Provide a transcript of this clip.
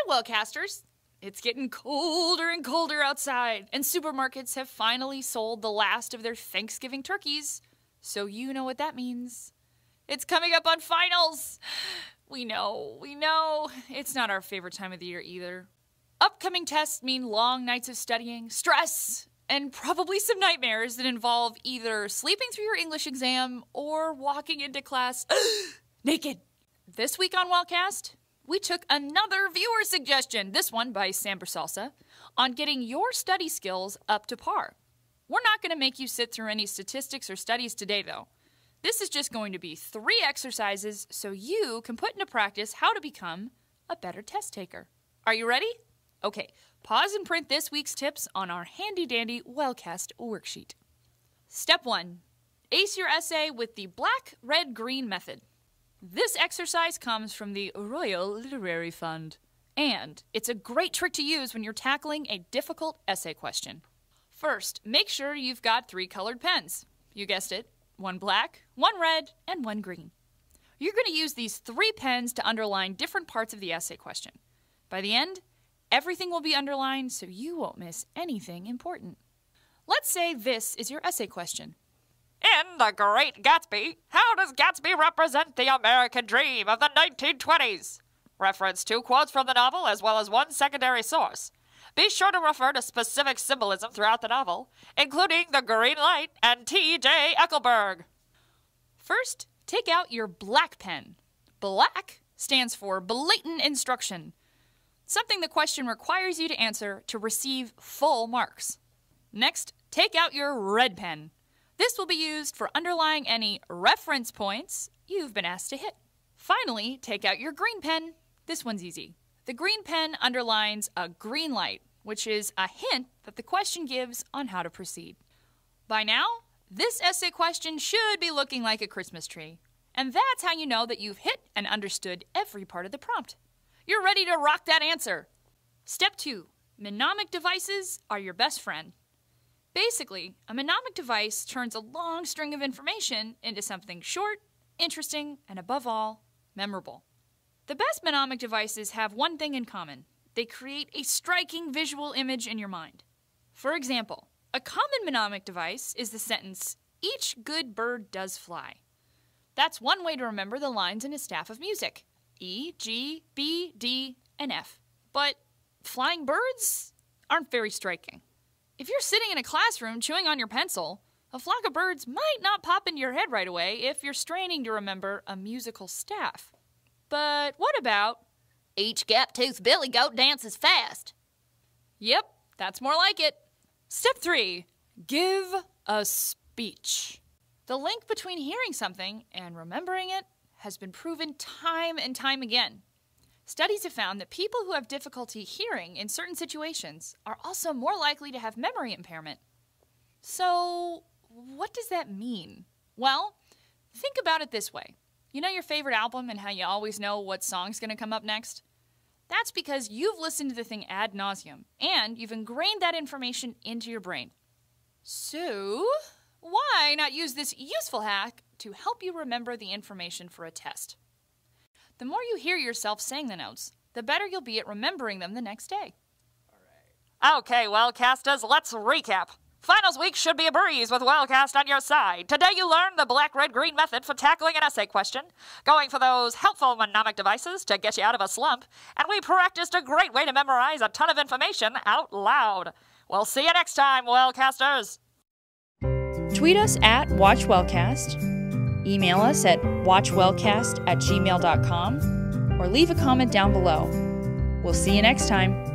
WellCasters! It's getting colder and colder outside, and supermarkets have finally sold the last of their Thanksgiving turkeys. So you know what that means. It's coming up on finals! We know. It's not our favorite time of the year either. Upcoming tests mean long nights of studying, stress, and probably some nightmares that involve either sleeping through your English exam or walking into class naked. This week on WellCast, we took another viewer suggestion, this one by Samber Salsa, on getting your study skills up to par. We're not going to make you sit through any statistics or studies today, though. This is just going to be 3 exercises so you can put into practice how to become a better test taker. Are you ready? Okay, pause and print this week's tips on our handy-dandy WellCast worksheet. Step 1. Ace your essay with the black, red, green method. This exercise comes from the Royal Literary Fund, and it's a great trick to use when you're tackling a difficult essay question. First, make sure you've got 3 colored pens. You guessed it, 1 black, 1 red, and 1 green. You're going to use these 3 pens to underline different parts of the essay question. By the end, everything will be underlined so you won't miss anything important. Let's say this is your essay question. In The Great Gatsby, how does Gatsby represent the American dream of the 1920s? Reference 2 quotes from the novel as well as 1 secondary source. Be sure to refer to specific symbolism throughout the novel, including the green light and T.J. Ecclesburg. First, take out your black pen. Black stands for blatant instruction, something the question requires you to answer to receive full marks. Next, take out your red pen. This will be used for underlying any reference points you've been asked to hit. Finally, take out your green pen. This one's easy. The green pen underlines a green light, which is a hint that the question gives on how to proceed. By now, this essay question should be looking like a Christmas tree. And that's how you know that you've hit and understood every part of the prompt. You're ready to rock that answer. Step 2. Mnemonic devices are your best friend. Basically, a mnemonic device turns a long string of information into something short, interesting, and above all, memorable. The best mnemonic devices have one thing in common. They create a striking visual image in your mind. For example, a common mnemonic device is the sentence, "Each good bird does fly." That's one way to remember the lines in a staff of music. E, G, B, D, and F. But flying birds aren't very striking. If you're sitting in a classroom chewing on your pencil, a flock of birds might not pop into your head right away if you're straining to remember a musical staff. But what about, "Each gap-toothed billy goat dances fast"? Yep, that's more like it. Step 3. Give a speech. The link between hearing something and remembering it has been proven time and time again. Studies have found that people who have difficulty hearing in certain situations are also more likely to have memory impairment. So, what does that mean? Well, think about it this way. You know your favorite album and how you always know what song's going to come up next? That's because you've listened to the thing ad nauseum, and you've ingrained that information into your brain. So, why not use this useful hack to help you remember the information for a test? The more you hear yourself saying the notes, the better you'll be at remembering them the next day. Okay, WellCasters, let's recap. Finals week should be a breeze with WellCast on your side. Today you learned the black, red, green method for tackling an essay question, going for those helpful mnemonic devices to get you out of a slump, and we practiced a great way to memorize a ton of information out loud. We'll see you next time, WellCasters. Tweet us at WatchWellCast. Email us at watchwellcast@gmail.com or leave a comment down below. We'll see you next time.